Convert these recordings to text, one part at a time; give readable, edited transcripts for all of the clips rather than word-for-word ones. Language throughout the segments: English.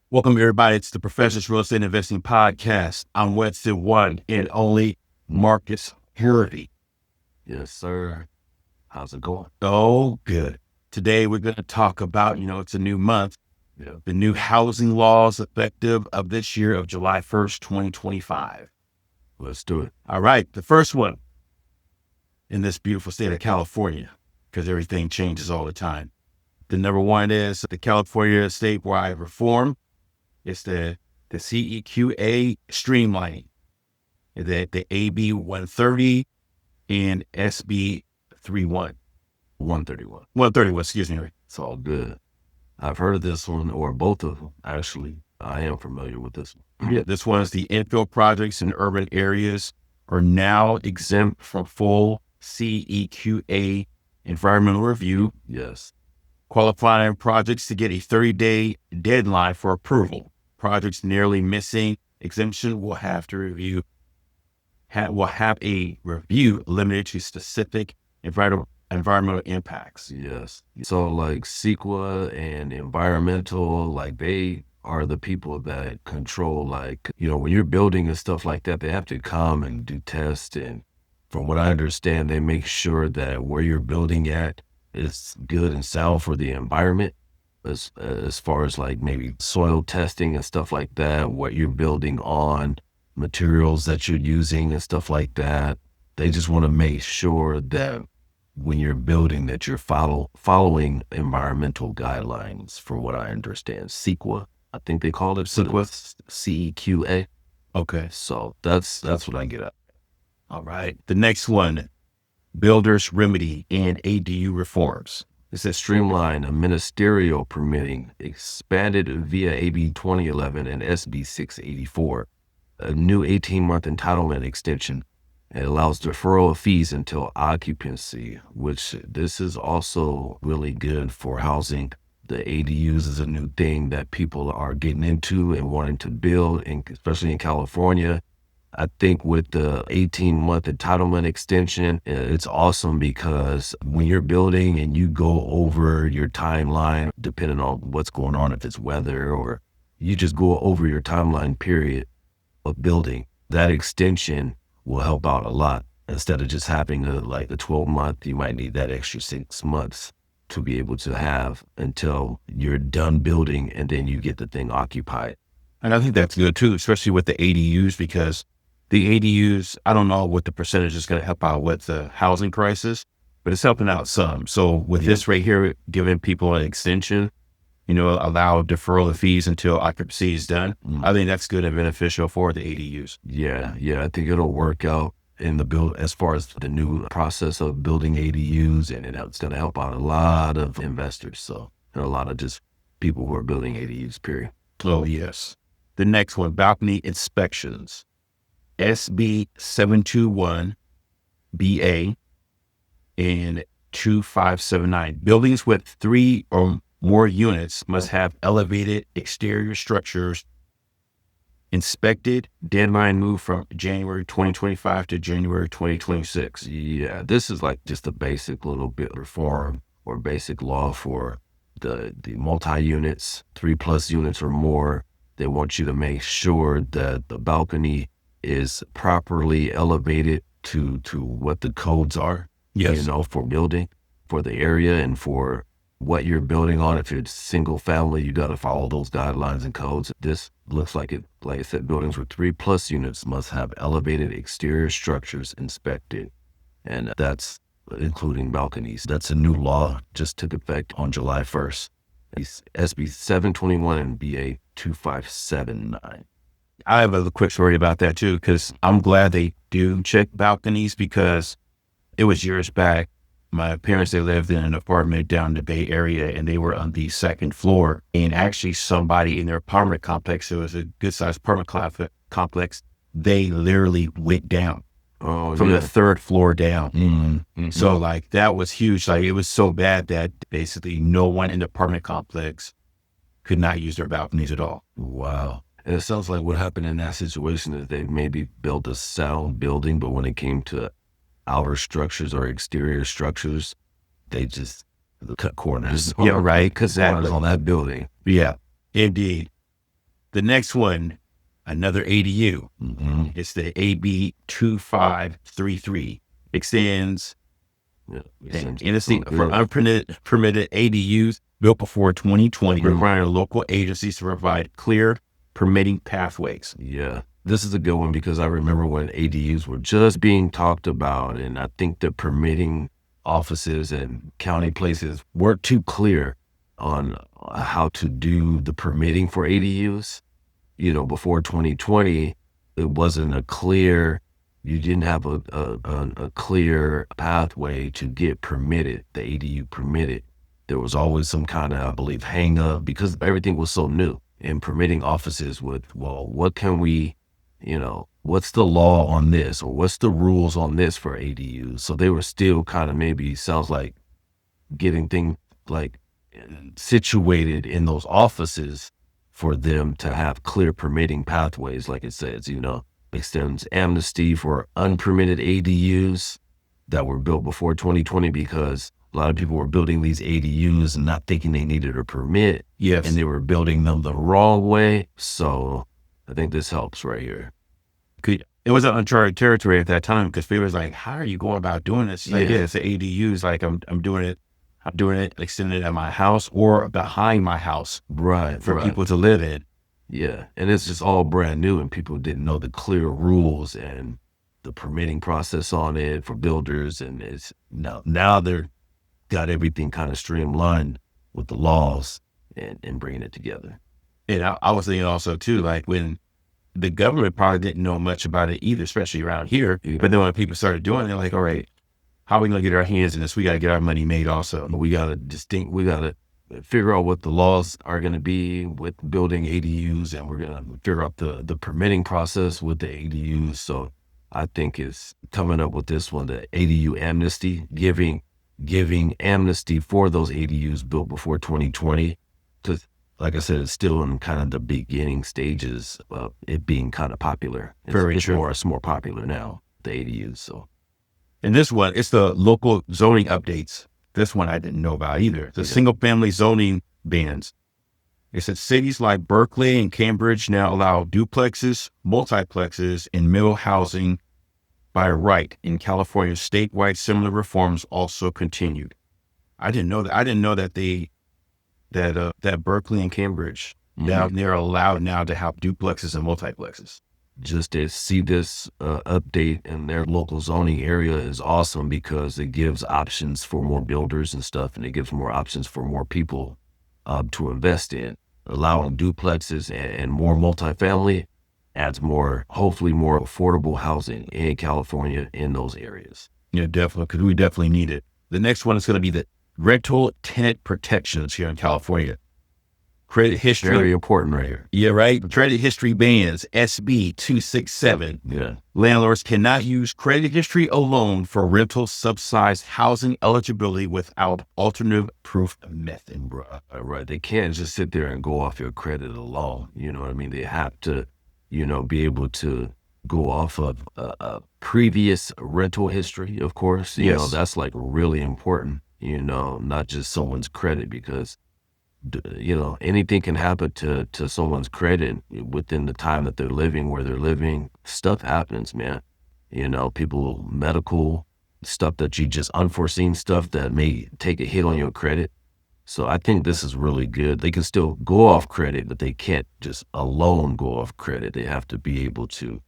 Welcome, everybody. It's the Professor's Real Estate Investing Podcast. I'm with the one and only Marcus Harvey. Yes, sir. How's it going? Oh, good. Today, we're going to talk about, it's a new month, Yeah. the new housing laws effective of this year of July 1st, 2025. Let's do it. All right. The first one in this beautiful state of California, because everything changes all the time. The number one is the California statewide reform. It's the CEQA streamlining, the AB 130 and SB 31. 131. 131, excuse me. It's all good. I've heard of this one, or both of them, actually. I am familiar with this one. Yeah, this one is the infill projects in urban areas are now exempt from full CEQA environmental review. Yes. Qualifying projects to get a 30-day deadline for approval. Projects nearly missing exemption will have a review limited to specific environmental impacts. Yes. So like CEQA and environmental, like they are the people that control, like, when you're building and stuff like that, they have to come and do tests. And from what I understand, they make sure that where you're building at is good and sound for the environment. As far as like maybe soil testing and stuff like that, what you're building on, materials that you're using and stuff like that. They just want to make sure that when you're building that you're following environmental guidelines, from what I understand. CEQA, I think they call it CEQA? CEQA. Okay. So that's what I get at. All right. The next one, builders remedy and ADU reforms. It says streamline a ministerial permitting expanded via AB 2011 and SB 684, a new 18-month entitlement extension. It allows deferral of fees until occupancy, which this is also really good for housing. The ADUs is a new thing that people are getting into and wanting to build, and especially in California. I think with the 18-month entitlement extension, it's awesome because when you're building and you go over your timeline, depending on what's going on, if it's weather or you just go over your timeline period of building, that extension will help out a lot. Instead of just having the 12-month, you might need that extra 6 months to be able to have until you're done building and then you get the thing occupied. And I think that's good too, especially with the ADUs, because the ADUs, I don't know what the percentage is going to help out with the housing crisis, but it's helping out some. So with this right here, giving people an extension, allow deferral of fees until occupancy is done. I think that's good and beneficial for the ADUs. Yeah. I think it'll work out in the build as far as the new process of building ADUs, and it's going to help out a lot of investors. So, and a lot of just people who are building ADUs, period. Oh, yes. The next one, balcony inspections. SB 721 BA and 2579. Buildings with 3 or more units must have elevated exterior structures inspected. Deadline moved from January 2025 to January 2026. Yeah, this is like just a basic little bit reform or basic law for the multi-units, 3+ units or more. They want you to make sure that the balcony is properly elevated to what the codes are, Yes. For building, for the area and for what you're building on. If it's single family, you got to follow those guidelines and codes. This looks like it, like I said, buildings with 3+ units must have elevated exterior structures inspected. And that's including balconies. That's a new law, just took effect on July 1st. It's SB 721 and BA 2579. I have a quick story about that too, because I'm glad they do check balconies, because it was years back. My parents, they lived in an apartment down in the Bay Area, and they were on the 2nd floor. And actually somebody in their apartment complex, it was a good sized apartment complex, they literally went down from the 3rd floor down. Mm-hmm. So that was huge. It was so bad that basically no one in the apartment complex could not use their balconies at all. Wow. And it sounds like what happened in that situation is they maybe built a sound building, but when it came to outer structures or exterior structures, they just cut corners. Yeah, right. Because corners on that building. Yeah, indeed. The next one, another ADU. Mm-hmm. It's the AB 2533. Extends Yeah, an essentially. amnesty So for good. permitted ADUs built before 2020, Mhm. requiring local agencies to provide clear permitting pathways. Yeah, this is a good one because I remember when ADUs were just being talked about, and I think the permitting offices and county places weren't too clear on how to do the permitting for ADUs. Before 2020, it wasn't a clear, you didn't have a clear pathway to get permitted, the ADU permitted. There was always some kind of, I believe, hang up because everything was so new. And permitting offices with, well, what can we, what's the law on this or what's the rules on this for ADUs? So they were still kind of maybe sounds like getting things like situated in those offices for them to have clear permitting pathways. Like it says, extends amnesty for unpermitted ADUs that were built before 2020 because a lot of people were building these ADUs and not thinking they needed a permit. Yes. And they were building them the wrong way. So I think this helps right here. It was an uncharted territory at that time because people was like, how are you going about doing this? Like, Yeah. yeah, it's an ADUs. Like I'm doing it. I'm doing it, extending it at my house or behind my house Right. for Right. people to live in. Yeah, and it's just all brand new, and people didn't know the clear rules and the permitting process on it for builders. And it's now they're got everything kind of streamlined with the laws and bringing it together. And I was thinking also too, like when the government probably didn't know much about it either, especially around here. Yeah. But then when people started doing it, they're like, all right, how are we going to get our hands in this? We got to get our money made also. We got to figure out what the laws are going to be with building ADUs, and we're going to figure out the permitting process with the ADUs. So I think it's coming up with this one, the ADU amnesty, giving amnesty for those ADUs built before 2020. Because like I said, it's still in kind of the beginning stages of it being kind of popular. It's more popular now, the ADUs. So. And this one, it's the local zoning updates. This one I didn't know about either. The single family zoning bans. It said cities like Berkeley and Cambridge now allow duplexes, multiplexes, and middle housing by right. In California, statewide similar reforms also continued. I didn't know that. I didn't know that that Berkeley and Cambridge now they're allowed now to have duplexes and multiplexes. Just to see this update in their local zoning area is awesome because it gives options for more builders and stuff, and it gives more options for more people to invest in. Allowing duplexes and more multifamily adds hopefully more affordable housing in California in those areas. Yeah, definitely, because we definitely need it. The next one is going to be the rental tenant protections here in California. Credit history. Very important right here. Yeah, right. Credit history bans, SB 267. Yeah. Landlords cannot use credit history alone for rental subsidized housing eligibility without alternative proof method. Right. They can't just sit there and go off your credit alone. You know what I mean? They have to, be able to go off of a previous rental history, of course. Yes. That's like really important, not just someone's credit because anything can happen to someone's credit within the time that they're living where they're living. Stuff happens, man. People, medical stuff that you just unforeseen stuff that may take a hit on your credit. So I think this is really good. They can still go off credit, but they can't just alone go off credit. They have to be able to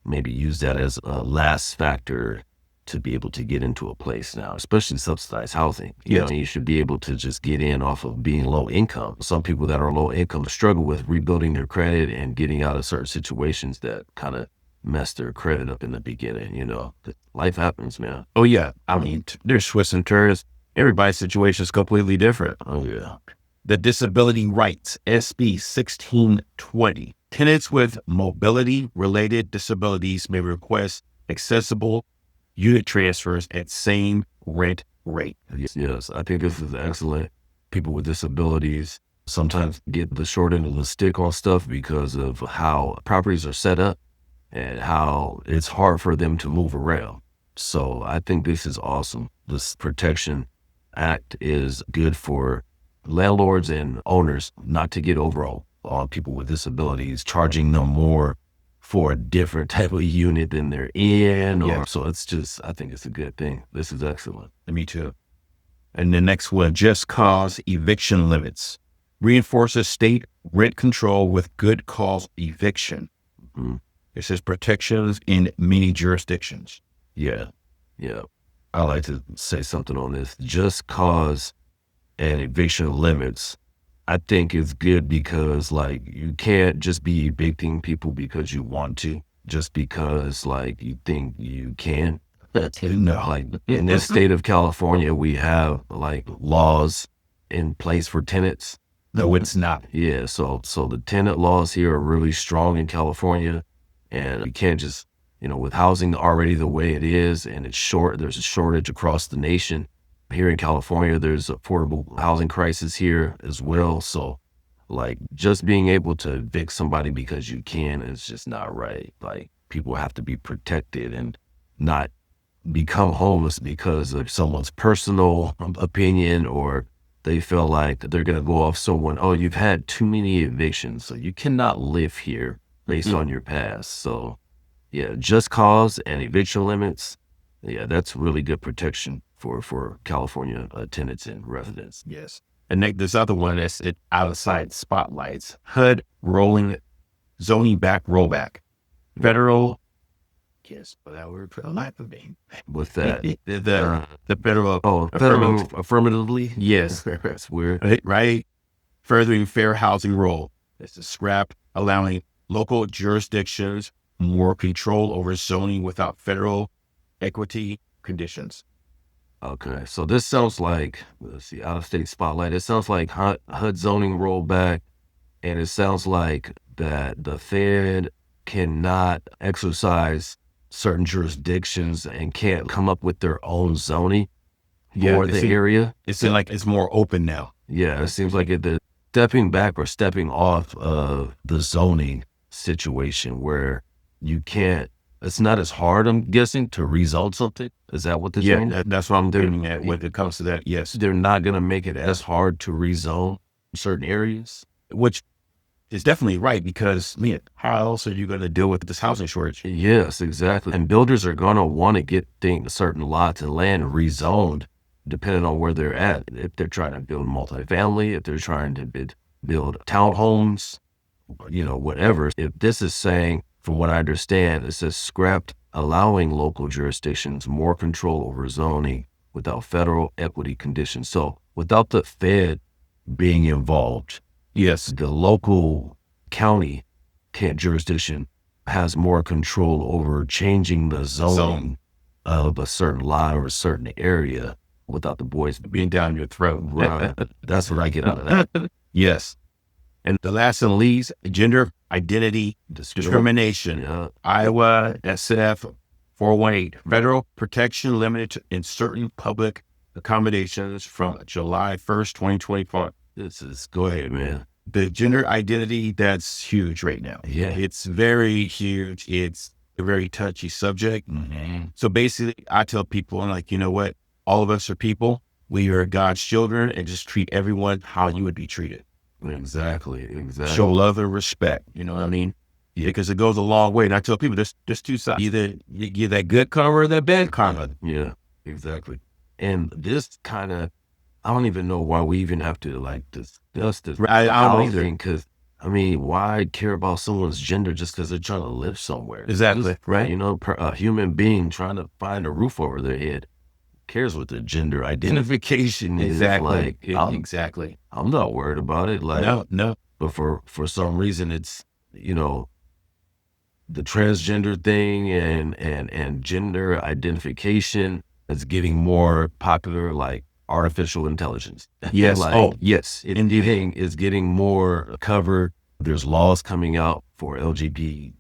maybe use that as a last factor to be able to get into a place now, especially subsidized housing. You should be able to just get in off of being low income. Some people that are low income struggle with rebuilding their credit and getting out of certain situations that kind of mess their credit up in the beginning. Life happens, man. Oh, yeah. I mean, there's twists and turns. Everybody's situation is completely different. Oh, yeah. The disability rights, SB 1620. Tenants with mobility-related disabilities may request accessible unit transfers at same rent rate. Yes, I think this is excellent. People with disabilities sometimes get the short end of the stick on stuff because of how properties are set up and how it's hard for them to move around. So I think this is awesome. This Protection Act is good for landlords and owners not to get on people with disabilities, charging them more for a different type of unit than they're in. Or so it's just, I think it's a good thing. This is excellent. Me too. And the next one, just cause eviction limits. Reinforces state rent control with good cause eviction. Mhm. It says protections in many jurisdictions. Yeah. I like to say something on this. Just cause and eviction limits, I think is good because like you can't just be evicting people because you want to, just because like you think you can. No. Like in this state of California, we have like laws in place for tenants. No, it's not. Yeah, so the tenant laws here are really strong in California, and you can't just, with housing already the way it is, and it's there's a shortage across the nation. Here in California, there's affordable housing crisis here as well. So like just being able to evict somebody because you can is just not right. Like people have to be protected and not become homeless because of someone's personal opinion, or they feel like they're going to go off someone, oh, you've had too many evictions, so you cannot live here based on your past. So yeah, just cause and eviction limits. Yeah, that's really good protection for California tenants and residents. Yes. And this other one is outside spotlights. HUD rolling zoning back rollback. Federal. Yes, but that word for the life of me. With that, the federal. federal affirmatively. Yes. That's weird. Right. Furthering fair housing role. It's a scrap, allowing local jurisdictions more control over zoning without federal equity conditions. Okay, so this sounds like, let's see, out of state spotlight. It sounds like HUD zoning rollback, and it sounds like that the Fed cannot exercise certain jurisdictions and can't come up with their own zoning for the area. It seems like it's more open now. Yeah, it seems like they're stepping back or stepping off of the zoning situation where you can't, it's not as hard, I'm guessing, to rezone something. Is that what this means? Yeah, that's what I'm doing at when it comes to that. Yes. They're not going to make it as hard to rezone certain areas. Which is definitely right, because how else are you going to deal with this housing shortage? Yes, exactly. And builders are going to want to get certain lots and land rezoned depending on where they're at. If they're trying to build multifamily, if they're trying to build townhomes, whatever. If this is saying, from what I understand, it says scrapped allowing local jurisdictions more control over zoning without federal equity conditions. So without the Fed being involved, yes, the local county jurisdiction has more control over changing the zoning of a certain lot or a certain area without the boys being down your throat. Right. That's what I get out of that. Yes. And the last and least, gender identity discrimination. Yeah. Iowa SF 418, federal protection limited in certain public accommodations from July 1st, 2024. Go ahead, man. The gender identity, that's huge right now. Yeah. It's very huge. It's a very touchy subject. Mm-hmm. So basically, I tell people, I'm like, you know what? All of us are people. We are God's children, and just treat everyone how you would be treated. Exactly. Show love and respect. You know what I mean? Yeah, because it goes a long way. And I tell people, there's two sides. Either you get that good karma or that bad karma. Yeah, exactly. And this kind of, I don't even know why we even have to discuss this. I don't either. Because, why care about someone's gender just because they're trying to live somewhere? Exactly. Right? A human being trying to find a roof over their head. Cares what the gender identification is. Exactly. Exactly. I'm not worried about it. No. But for some reason, it's, the transgender thing and gender identification is getting more popular, like artificial intelligence. Yes. Yes. It indeed is getting more covered. There's laws coming out for LGBTQT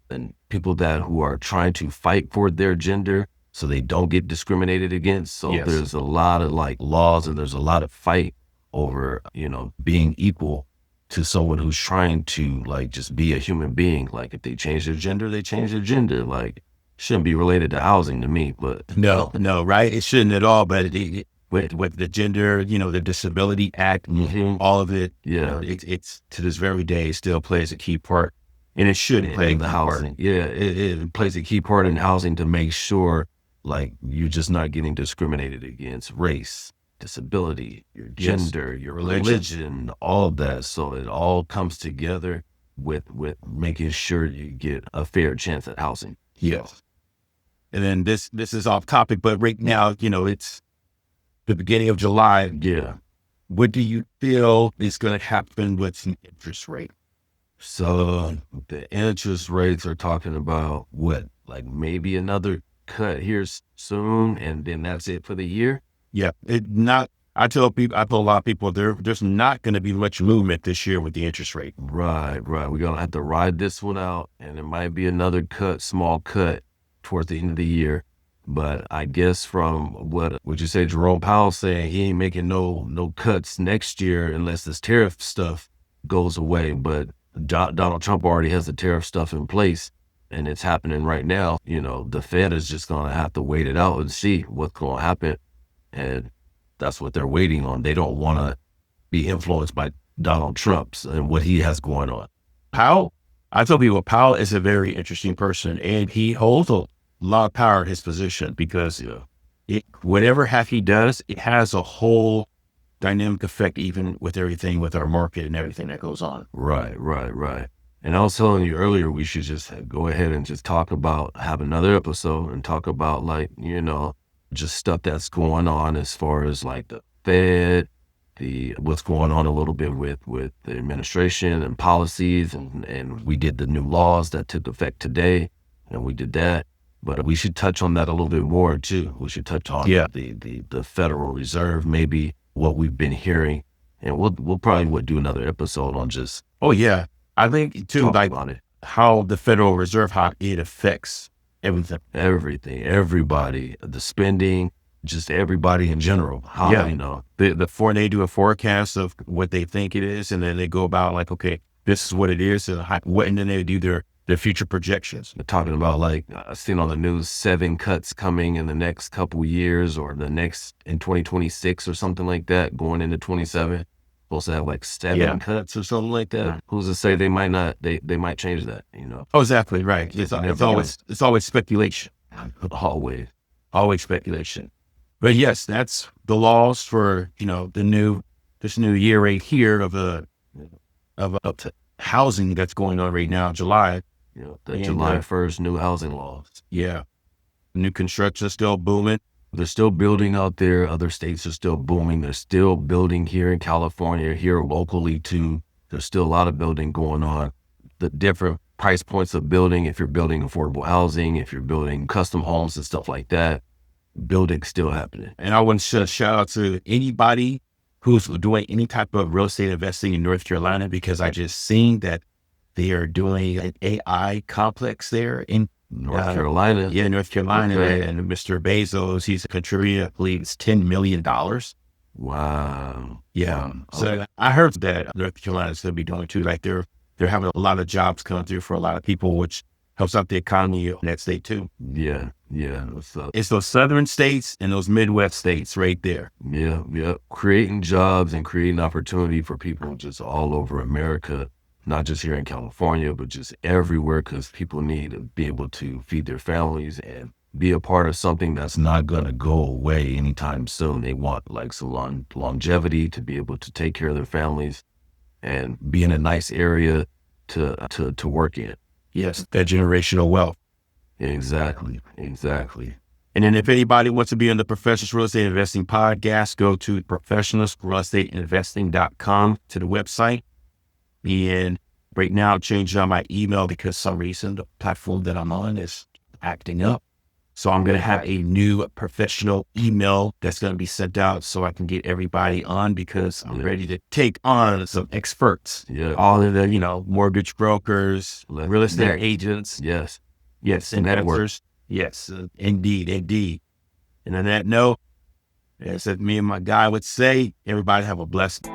and people who are trying to fight for their gender so they don't get discriminated against. So there's a lot of laws, and there's a lot of fight over, being equal to someone who's trying to just be a human being. Like if they change their gender, they change their gender. Shouldn't be related to housing to me, but no, right? It shouldn't at all. But with the gender, the Disability Act, all of it. It's to this very day still plays a key part, and it should play in the housing. Yeah, it plays a key part in housing to make sure like you're just not getting discriminated against race, disability, your gender, your religion, all of that. So it all comes together with making sure you get a fair chance at housing. Yes. And then this is off topic, but right now, it's the beginning of July. Yeah. What do you feel is going to happen with the interest rate? So the interest rates are talking about what, like maybe another cut here soon, and then that's it for the year. Yeah, I tell a lot of people there's not going to be much movement this year with the interest rate. Right. We're gonna have to ride this one out, and it might be another small cut towards the end of the year. But I guess from what would you say, Jerome Powell saying he ain't making no cuts next year unless this tariff stuff goes away. But Donald Trump already has the tariff stuff in place, and it's happening right now. The Fed is just gonna have to wait it out and see what's gonna happen, and that's what they're waiting on. They don't want to be influenced by Donald Trump's and what he has going on. I tell people Powell is a very interesting person, and he holds a lot of power in his position because whatever he does, it has a whole dynamic effect, even with everything with our market and everything that goes on. Right. And I was telling you earlier, we should just go ahead and just have another episode and talk about just stuff that's going on as far as like the Fed, what's going on a little bit with the administration and policies, and we did the new laws that took effect today, and we did that. But we should touch on that a little bit more too. We should touch on the Federal Reserve, maybe what we've been hearing, and we'll probably do another episode on just. Oh yeah, I think too, like on it, how the Federal Reserve, how it affects everything, everybody, the spending, just everybody in general. Before they do a forecast of what they think it is, and then they go about like, okay, this is what it is, and then they do their future projections. They're talking about, like, I seen on the news 7 cuts coming in the next couple years, or in 2026 or something like that, going into 27. Supposed to have like 7 cuts or something like that. Who's to say they might not? They might change that. Oh, exactly right. It's always speculation. Always speculation. But yes, that's the laws for this new year right here of housing that's going on right now, July. The July 1st new housing laws. Yeah, new construction is still booming. They're still building out there. Other states are still booming. They're still building here in California, here locally too. There's still a lot of building going on. The different price points of building, if you're building affordable housing, if you're building custom homes and stuff like that, building's still happening. And I want to shout out to anybody who's doing any type of real estate investing in North Carolina, because I just seen that they are doing an AI complex there in North Carolina. Yeah, North Carolina. Okay. And Mr. Bezos, he's a contributor, I believe it's $10 million. Wow. Yeah. So I heard that North Carolina is going to be doing too. Like they're having a lot of jobs coming through for a lot of people, which helps out the economy in that state too. Yeah. It's those southern states and those Midwest states right there. Yeah. Creating jobs and creating opportunity for people just all over America. Not just here in California, but just everywhere, because people need to be able to feed their families and be a part of something that's not going to go away anytime soon. They want like some longevity to be able to take care of their families and be in a nice area to work in. Yes, that generational wealth. Exactly. And then if anybody wants to be on the Professionals Real Estate Investing podcast, go to professionalsrealestateinvesting.com to the website. And right now, I've changed on my email because some reason the platform that I'm on is acting up. So I'm going to have a new professional email that's going to be sent out so I can get everybody on, because I'm ready to take on some experts. Yeah. All of the, mortgage brokers, real estate agents. Yes. Investors. Yes, indeed. And on that note, as me and my guy would say, everybody have a blessed